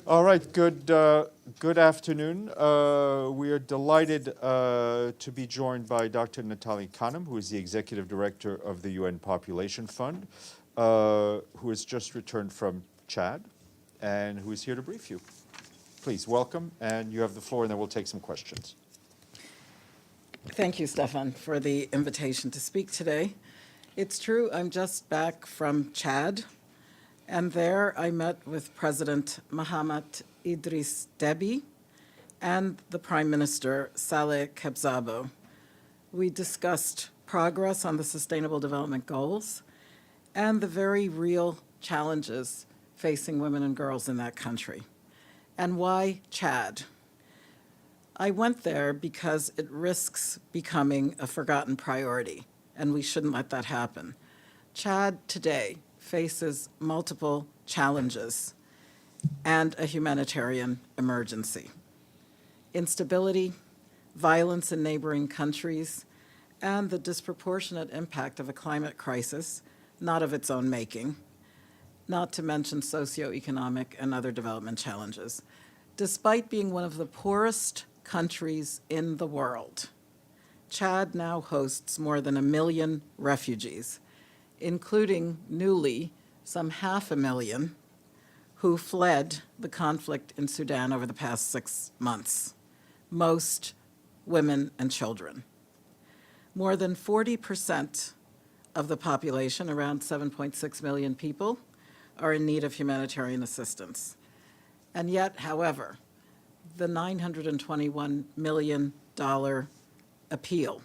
All right, good afternoon. We are delighted to be joined by Dr. Natalia Kanem, who is the Executive Director of the UN Population Fund, who has just returned from Chad and who is here to brief you. Please, welcome, and you have the floor, and then we'll take some questions. Thank you, Stefan, for the invitation to speak today. It's true, I'm just back from Chad, and there I met with President Mahamat Idris Deby and the Prime Minister Saleh Kebzabo. We discussed progress on the Sustainable Development Goals and the very real challenges facing women and girls in that country. And why Chad? I went there because it risks becoming a forgotten priority, and we shouldn't let that happen. Chad today faces multiple challenges and a humanitarian emergency. Instability, violence in neighboring countries, and the disproportionate impact of a climate crisis, not of its own making, not to mention socio-economic and other development challenges. Despite being one of the poorest countries in the world, Chad now hosts more than 1 million refugees, including newly some 500,000 who fled the conflict in Sudan over the past 6 months, most women and children. More than 40% of the population, around 7.6 million people, are in need of humanitarian assistance. And yet, however, the $921 million appeal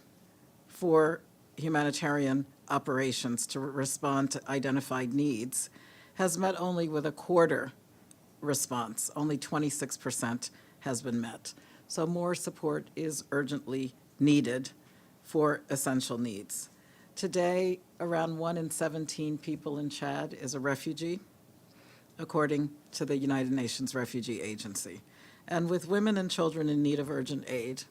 for humanitarian operations to respond to identified needs has met only with a quarter response. Only 26% has been met. So more support is urgently needed for essential needs. Today, around 1 in 17 people in Chad is a refugee, according to the United Nations Refugee Agency. And with women and children in need of urgent aid,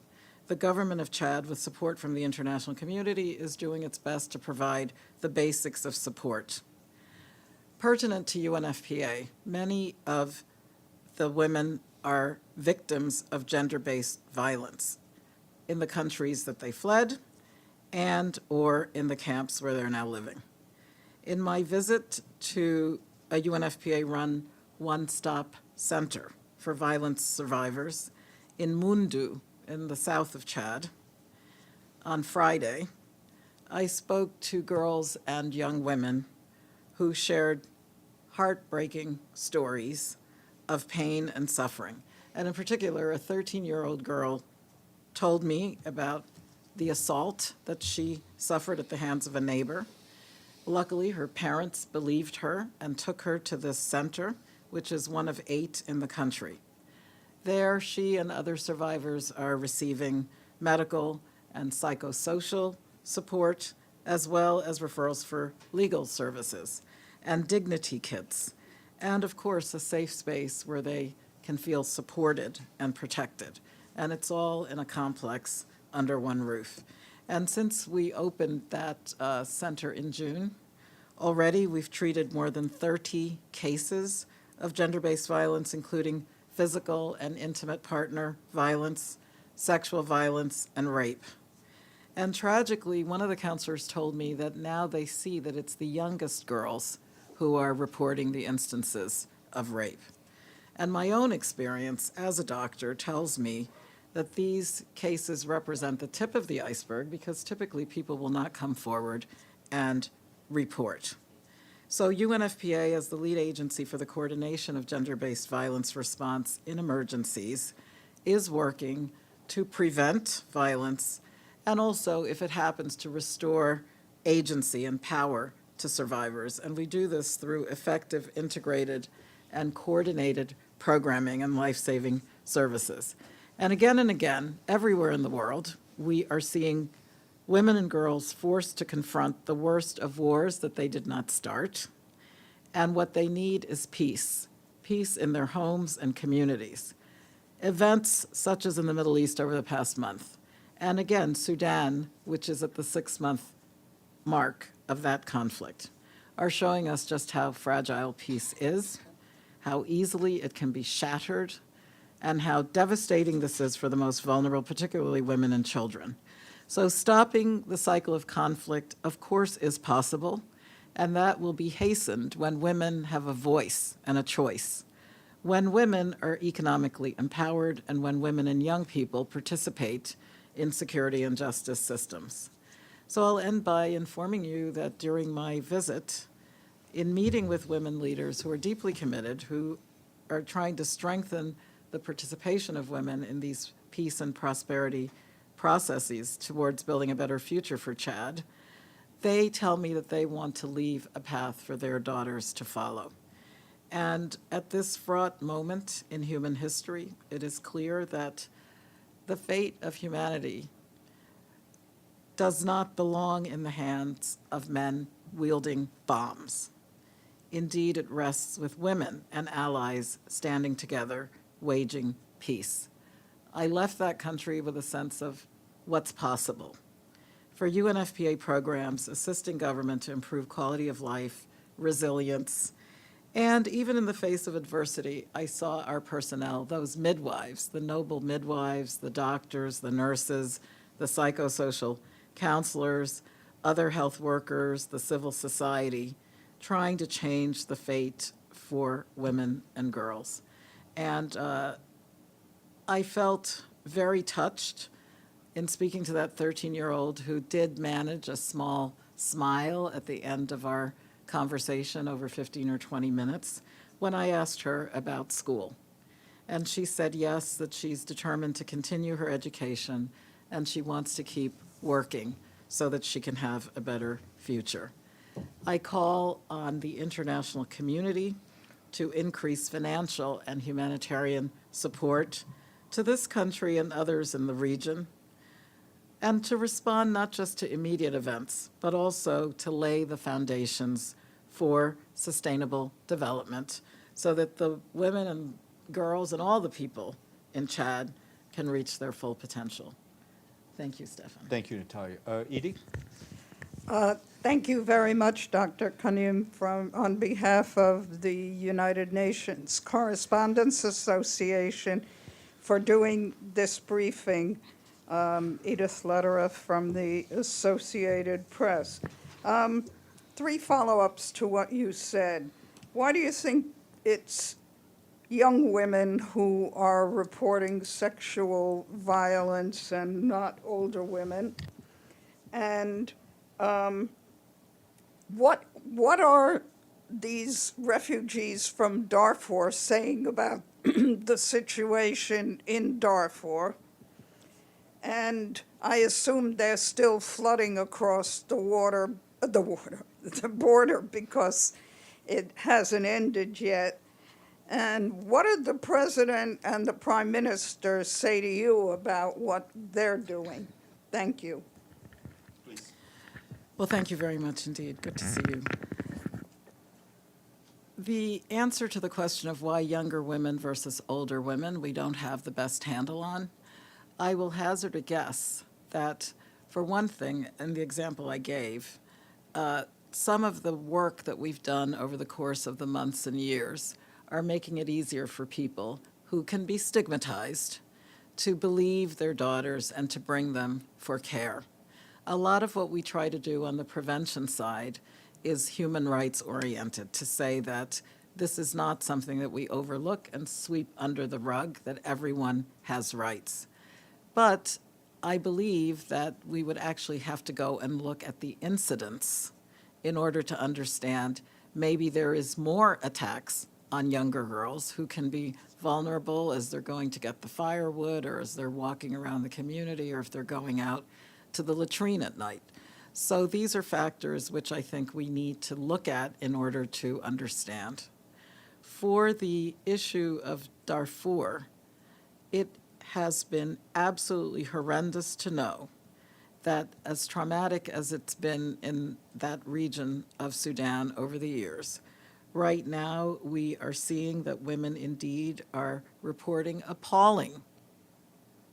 the government of Chad, with support from the international community, is doing its best to provide the basics of support. Pertinent to UNFPA, many of the women are victims of gender-based violence in the countries that they fled and or in the camps where they're now living. In my visit to a UNFPA-run one-stop center for violence survivors in Mundu, in the south of Chad, on Friday, I spoke to girls and young women who shared heartbreaking stories of pain and suffering. And in particular, a 13-year-old girl told me about the assault that she suffered at the hands of a neighbor. Luckily, her parents believed her and took her to this center, which is one of 8 in the country. There, she and other survivors are receiving medical and psychosocial support, as well as referrals for legal services and dignity kits, and of course, a safe space where they can feel supported and protected. And it's all in a complex under one roof. And since we opened that center in June, already we've treated more than 30 cases of gender-based violence, including physical and intimate partner violence, sexual violence, and rape. And tragically, one of the counselors told me that now they see that it's the youngest girls who are reporting the instances of rape. And my own experience as a doctor tells me that these cases represent the tip of the iceberg because typically people will not come forward and report. So UNFPA, as the lead agency for the coordination of gender-based violence response in emergencies, is working to prevent violence and also, if it happens, to restore agency and power to survivors. And we do this through effective, integrated, and coordinated programming and life-saving services. And again, everywhere in the world, we are seeing women and girls forced to confront the worst of wars that they did not start. And what they need is peace, peace in their homes and communities. Events such as in the Middle East over the past month, and again, Sudan, which is at the 6-month mark of that conflict, are showing us just how fragile peace is, how easily it can be shattered, and how devastating this is for the most vulnerable, particularly women and children. So stopping the cycle of conflict, of course, is possible, and that will be hastened when women have a voice and a choice, when women are economically empowered, and when women and young people participate in security and justice systems. So I'll end by informing you that during my visit, in meeting with women leaders who are deeply committed, who are trying to strengthen the participation of women in these peace and prosperity processes towards building a better future for Chad, they tell me that they want to leave a path for their daughters to follow. And at this fraught moment in human history, it is clear that the fate of humanity does not belong in the hands of men wielding bombs. Indeed, it rests with women and allies standing together, waging peace. I left that country with a sense of what's possible. For UNFPA programs assisting government to improve quality of life, resilience, and even in the face of adversity, I saw our personnel, those midwives, the noble midwives, the doctors, the nurses, the psychosocial counselors, other health workers, the civil society, trying to change the fate for women and girls. And I felt very touched in speaking to that 13-year-old who did manage a small smile at the end of our conversation over 15 or 20 minutes when I asked her about school. And she said yes, that she's determined to continue her education and she wants to keep working so that she can have a better future. I call on the international community to increase financial and humanitarian support to this country and others in the region, and to respond not just to immediate events, but also to lay the foundations for sustainable development so that the women and girls and all the people in Chad can reach their full potential. Thank you, Stefan. Thank you, Natalia. Edie? Thank you very much, Dr. Kanem, on behalf of the United Nations Correspondents Association for doing this briefing. Edith Lederer from the Associated Press. 3 follow-ups to what you said. Why do you think it's young women who are reporting sexual violence and not older women? And what are these refugees from Darfur saying about the situation in Darfur? And I assume they're still flooding across the border because it hasn't ended yet. And what did the president and the prime minister say to you about what they're doing? Thank you. Please. Well, thank you very much indeed. Good to see you. The answer to the question of why younger women versus older women we don't have the best handle on, I will hazard a guess that, for one thing, in the example I gave, some of the work that we've done over the course of the months and years are making it easier for people who can be stigmatized to believe their daughters and to bring them for care. A lot of what we try to do on the prevention side is human rights oriented, to say that this is not something that we overlook and sweep under the rug, that everyone has rights. But I believe that we would actually have to go and look at the incidents in order to understand maybe there is more attacks on younger girls who can be vulnerable as they're going to get the firewood or as they're walking around the community or if they're going out to the latrine at night. So these are factors which I think we need to look at in order to understand. For the issue of Darfur, it has been absolutely horrendous to know that, as traumatic as it's been in that region of Sudan over the years, right now we are seeing that women indeed are reporting appalling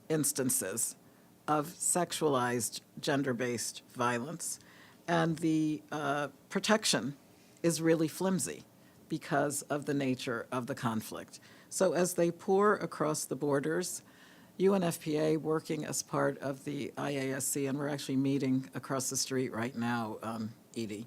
instances of sexualized gender-based violence, and the protection is really flimsy. because of the nature of the conflict. So as they pour across the borders, UNFPA, working as part of the IASC, and we're actually meeting across the street right now, Edie.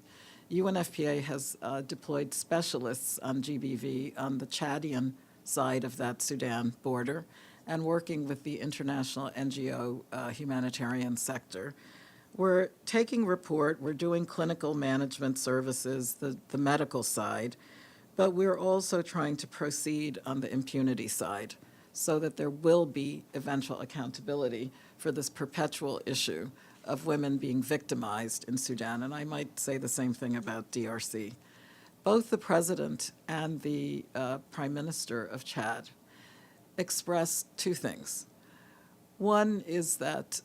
UNFPA has deployed specialists on GBV on the Chadian side of that Sudan border, and working with the international NGO humanitarian sector. We're taking report, we're doing clinical management services, the medical side, but we're also trying to proceed on the impunity side so that there will be eventual accountability for this perpetual issue of women being victimized in Sudan. And I might say the same thing about DRC. Both the president and the prime minister of Chad expressed two things. One is that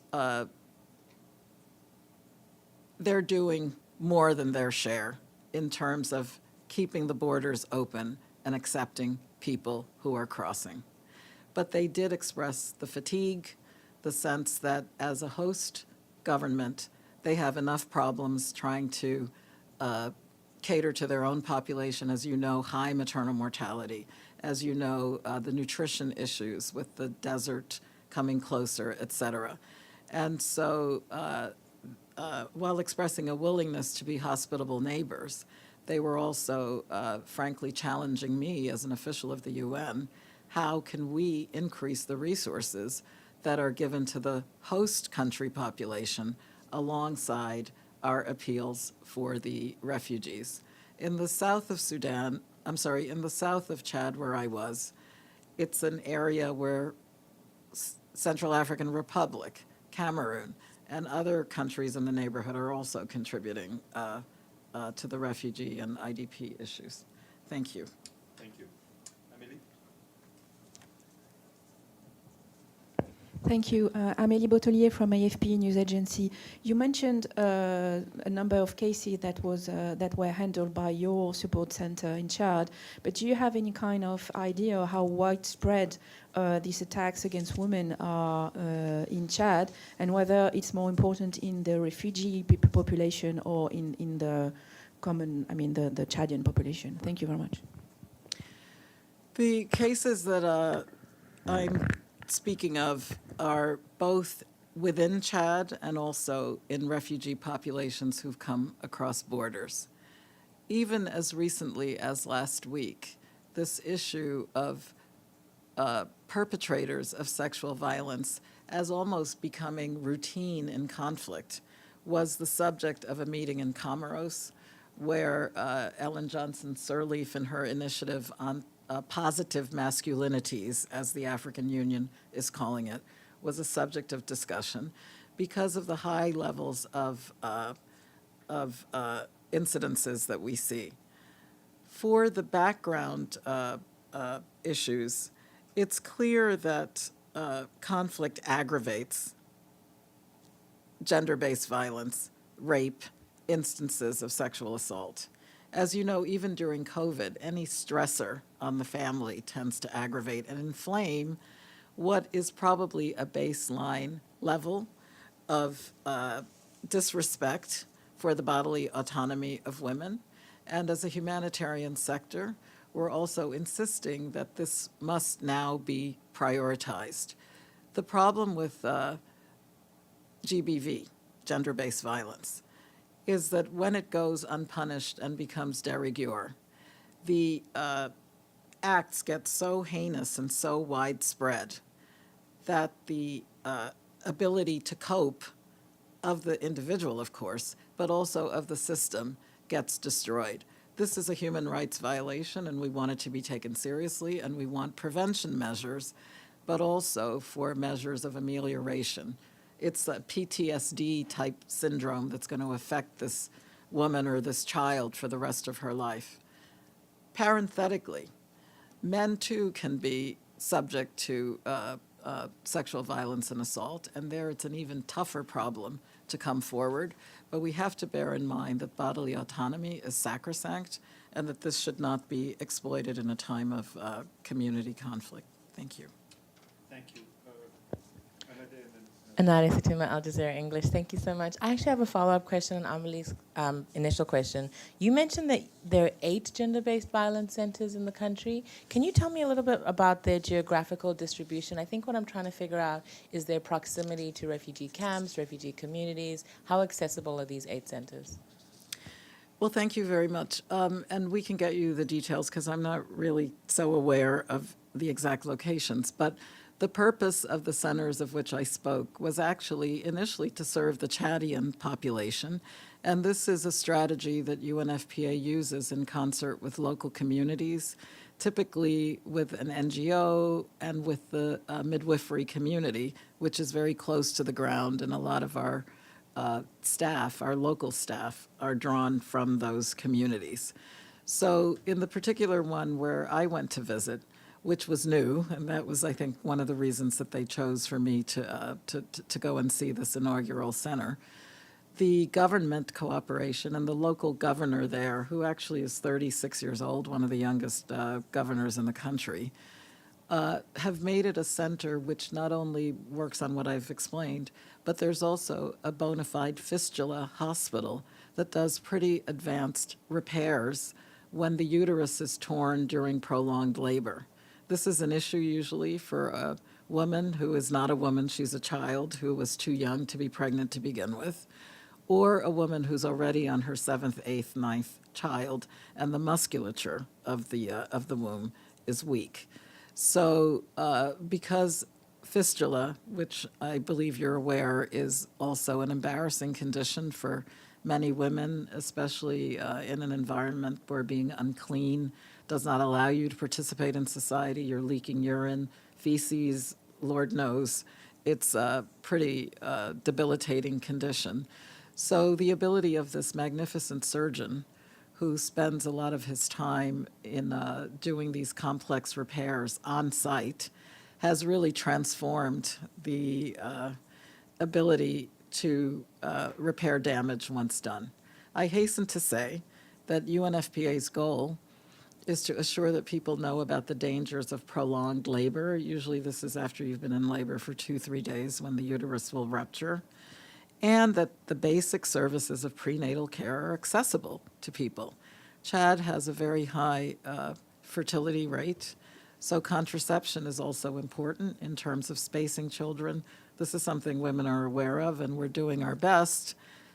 they're doing more than their share in terms of keeping the borders open and accepting people who are crossing. But they did express the fatigue, the sense that as a host government, they have enough problems trying to cater to their own population, as you know, high maternal mortality, as you know, the nutrition issues with the desert coming closer, et cetera. And so while expressing a willingness to be hospitable neighbors, they were also, frankly, challenging me as an official of the UN. How can we increase the resources that are given to the host country population alongside our appeals for the refugees? In the south of Sudan, in the south of Chad where I was, it's an area where Central African Republic, Cameroon, and other countries in the neighborhood are also contributing to the refugee and IDP issues. Thank you. Thank you. Amélie? Thank you. Amélie Bottelier from AFP News Agency. You mentioned a number of cases that were handled by your support center in Chad, but do you have any kind of idea how widespread these attacks against women are in Chad, and whether it's more important in the refugee population or in the common, the Chadian population? Thank you very much. The cases that I'm speaking of are both within Chad and also in refugee populations who've come across borders. Even as recently as last week, this issue of perpetrators of sexual violence as almost becoming routine in conflict was the subject of a meeting in Comoros where Ellen Johnson Sirleaf and her initiative on positive masculinities, as the African Union is calling it, was a subject of discussion because of the high levels of incidences that we see. For the background issues, it's clear that conflict aggravates gender-based violence, rape, instances of sexual assault. As you know, even during COVID, any stressor on the family tends to aggravate and inflame what is probably a baseline level of disrespect for the bodily autonomy of women. And as a humanitarian sector, we're also insisting that this must now be prioritized. The problem with GBV, gender-based violence, is that when it goes unpunished and becomes de rigueur, the acts get so heinous and so widespread that the ability to cope of the individual, of course, but also of the system gets destroyed. This is a human rights violation, and we want it to be taken seriously, and we want prevention measures, but also for measures of amelioration. It's a PTSD-type syndrome that's going to affect this woman or this child for the rest of her life. Parenthetically, men, too, can be subject to sexual violence and assault, and there it's an even tougher problem to come forward. But we have to bear in mind that bodily autonomy is sacrosanct and that this should not be exploited in a time of community conflict. Thank you. Thank you. Anari Satuma, Al Jazeera English. Thank you so much. I actually have a follow-up question on Amelie's initial question. You mentioned that there are 8 gender-based violence centers in the country. Can you tell me a little bit about their geographical distribution? I think what I'm trying to figure out is their proximity to refugee camps, refugee communities. How accessible are these 8 centers? Well, thank you very much. And we can get you the details because I'm not really so aware of the exact locations. But the purpose of the centers of which I spoke was actually initially to serve the Chadian population. And this is a strategy that UNFPA uses in concert with local communities, typically with an NGO and with the midwifery community, which is very close to the ground, and a lot of our staff, our local staff, are drawn from those communities. So in the particular one where I went to visit, which was new, and that was, I think, one of the reasons that they chose for me to go and see this inaugural center, the government cooperation and the local governor there, who actually is 36 years old, one of the youngest governors in the country, have made it a center which not only works on what I've explained, but there's also a bona fide fistula hospital that does pretty advanced repairs when the uterus is torn during prolonged labor. This is an issue usually for a woman who is not a woman, she's a child who was too young to be pregnant to begin with, or a woman who's already on her 7th, 8th, 9th child, and the musculature of the womb is weak. So because fistula, which I believe you're aware is also an embarrassing condition for many women, especially in an environment where being unclean does not allow you to participate in society. You're leaking urine, feces, Lord knows. It's a pretty debilitating condition. So the ability of this magnificent surgeon who spends a lot of his time in doing these complex repairs on site has really transformed the ability to repair damage once done. I hasten to say that UNFPA's goal is to assure that people know about the dangers of prolonged labor. Usually this is after you've been in labor for 2-3 days when the uterus will rupture, and that the basic services of prenatal care are accessible to people. Chad has a very high fertility rate, so contraception is also important in terms of spacing children. This is something women are aware of, and we're doing our best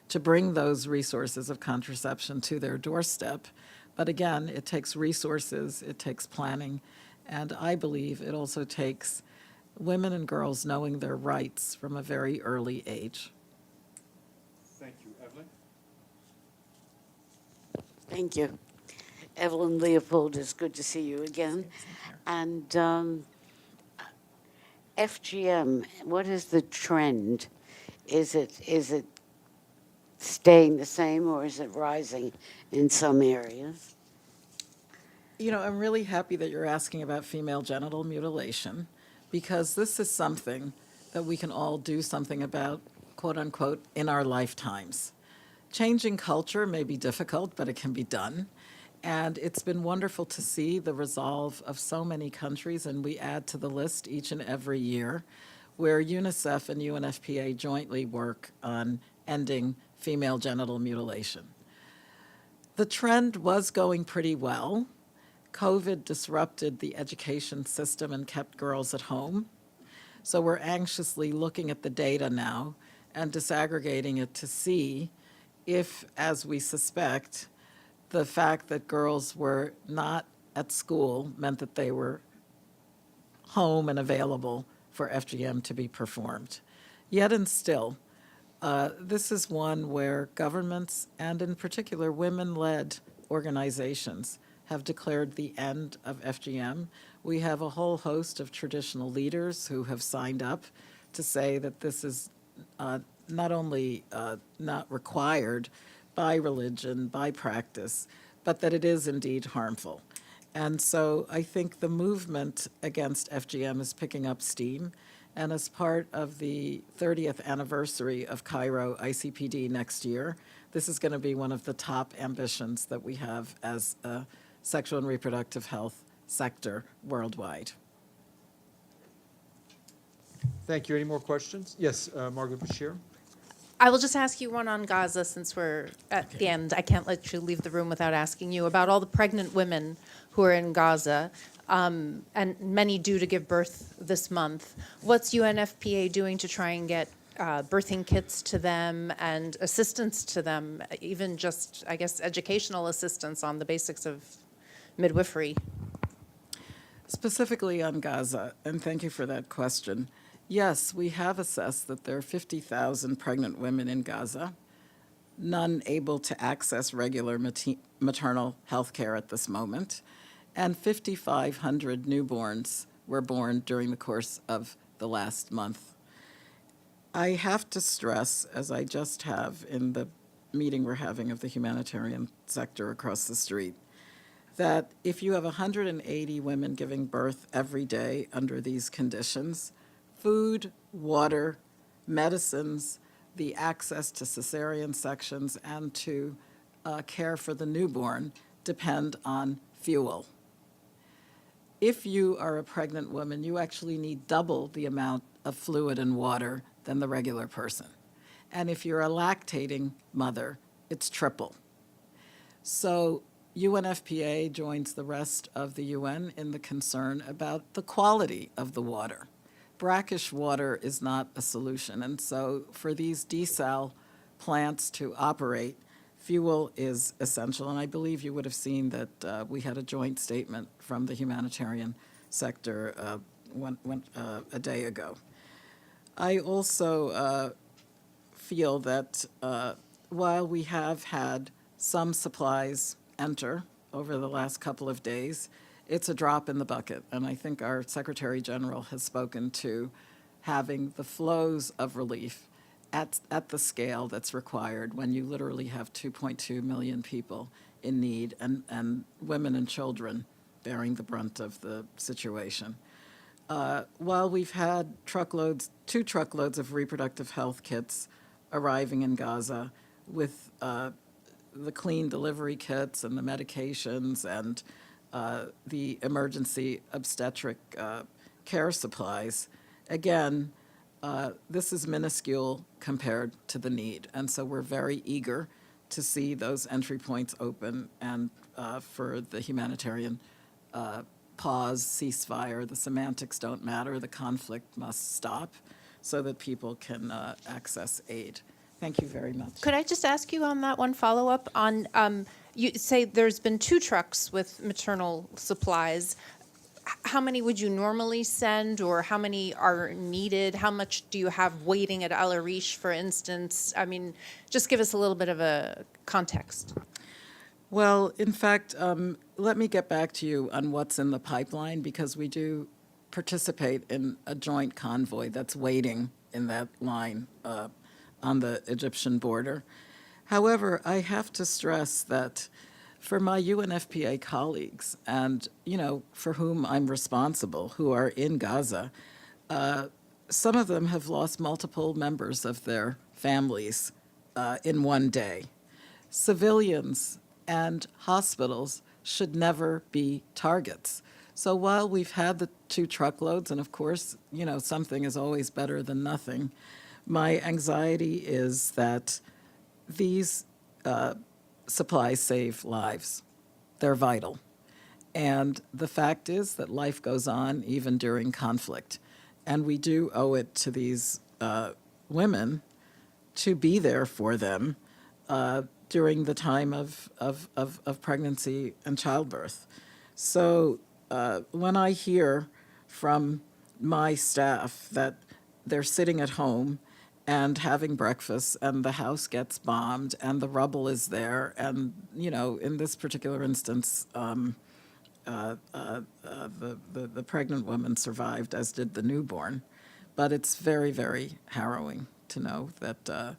to bring those resources of contraception to their doorstep. But again, it takes resources, it takes planning, and I believe it also takes women and girls knowing their rights from a very early age. Thank you. Evelyn? Thank you. Evelyn Leopold, it's good to see you again. And FGM, what is the trend? Is it staying the same, or is it rising in some areas? You know, I'm really happy that you're asking about female genital mutilation, because this is something that we can all do something about, quote unquote, in our lifetimes. Changing culture may be difficult, but it can be done. And it's been wonderful to see the resolve of so many countries, and we add to the list each and every year, where UNICEF and UNFPA jointly work on ending female genital mutilation. The trend was going pretty well. COVID disrupted the education system and kept girls at home. So we're anxiously looking at the data now and disaggregating it to see if, as we suspect, the fact that girls were not at school meant that they were home and available for FGM to be performed. Yet and still, this is one where governments, and in particular women-led organizations, have declared the end of FGM. We have a whole host of traditional leaders who have signed up to say that this is not only not required by religion, by practice, but that it is indeed harmful. And so I think the movement against FGM is picking up steam. And as part of the 30th anniversary of Cairo ICPD next year, this is going to be one of the top ambitions that we have as a sexual and reproductive health sector worldwide. Thank you. Any more questions? Yes, Margaret Bashir. I will just ask you one on Gaza since we're at the end. I can't let you leave the room without asking you about all the pregnant women who are in Gaza, and many due to give birth this month. What's UNFPA doing to try and get birthing kits to them and assistance to them, even just, I guess, educational assistance on the basics of midwifery? Specifically on Gaza, and thank you for that question. Yes, we have assessed that there are 50,000 pregnant women in Gaza, none able to access regular maternal health care at this moment, and 5,500 newborns were born during the course of the last month. I have to stress, as I just have in the meeting we're having of the humanitarian sector across the street, that if you have 180 women giving birth every day under these conditions, food, water, medicines, the access to cesarean sections, and to care for the newborn depend on fuel. If you are a pregnant woman, you actually need double the amount of fluid and water than the regular person. And if you're a lactating mother, it's triple. So UNFPA joins the rest of the UN in the concern about the quality of the water. Brackish water is not a solution, and so for these desal plants to operate, fuel is essential, and I believe you would have seen that we had a joint statement from the humanitarian sector a day ago. I also feel that while we have had some supplies enter over the last couple of days, it's a drop in the bucket, and I think our Secretary General has spoken to having the flows of relief at the scale that's required when you literally have 2.2 million people in need and women and children bearing the brunt of the situation. While we've had two truckloads of reproductive health kits arriving in Gaza with the clean delivery kits and the medications and the emergency obstetric care supplies, again, this is minuscule compared to the need. And so we're very eager to see those entry points open and for the humanitarian pause, ceasefire, the semantics don't matter, the conflict must stop so that people can access aid. Thank you very much. Could I just ask you on that one follow-up on, you say there's been 2 trucks with maternal supplies. How many would you normally send, or how many are needed? How much do you have waiting at Al Arish, for instance? I mean, just give us a little bit of a context. Well, in fact, let me get back to you on what's in the pipeline, because we do participate in a joint convoy that's waiting in that line on the Egyptian border. However, I have to stress that for my UNFPA colleagues, and for whom I'm responsible, who are in Gaza, some of them have lost multiple members of their families in one day. Civilians and hospitals should never be targets. So while we've had the 2 truckloads, and of course, something is always better than nothing, my anxiety is that these supplies save lives. They're vital. And the fact is that life goes on even during conflict. And we do owe it to these women to be there for them during the time of pregnancy and childbirth. So when I hear from my staff that they're sitting at home and having breakfast, and the house gets bombed, and the rubble is there, and in this particular instance, the pregnant woman survived, as did the newborn. But it's very, very harrowing to know that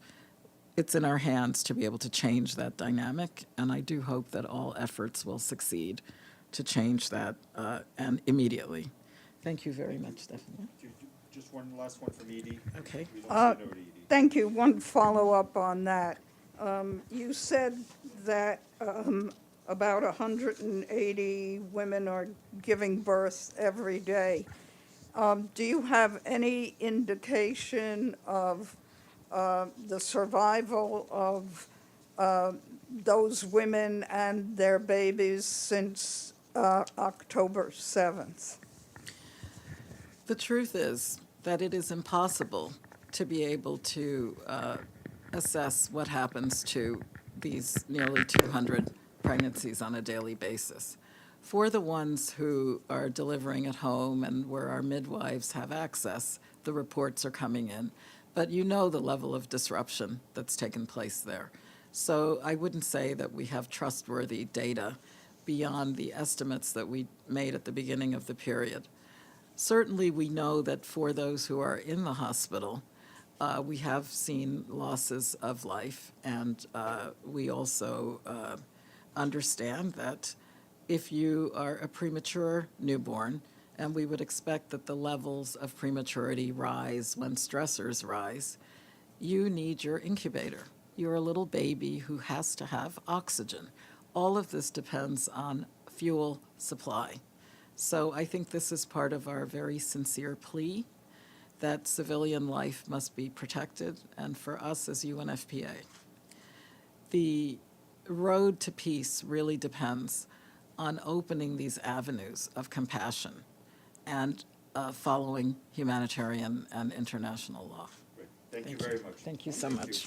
it's in our hands to be able to change that dynamic, and I do hope that all efforts will succeed to change that, and immediately. Thank you very much, Stephanie. Just one last one from Edie. Okay. We don't say no to Edie. Thank you. One follow-up on that. You said that about 180 women are giving birth every day. Do you have any indication of the survival of those women and their babies since October 7th? The truth is that it is impossible to be able to assess what happens to these nearly 200 pregnancies on a daily basis. For the ones who are delivering at home and where our midwives have access, the reports are coming in. But you know the level of disruption that's taken place there. So I wouldn't say that we have trustworthy data beyond the estimates that we made at the beginning of the period. Certainly, we know that for those who are in the hospital, we have seen losses of life, and we also understand that if you are a premature newborn, and we would expect that the levels of prematurity rise when stressors rise, you need your incubator. You're a little baby who has to have oxygen. All of this depends on fuel supply. So I think this is part of our very sincere plea that civilian life must be protected, and for us as UNFPA. The road to peace really depends on opening these avenues of compassion and following humanitarian and international law. Great. Thank you very much. Thank you so much.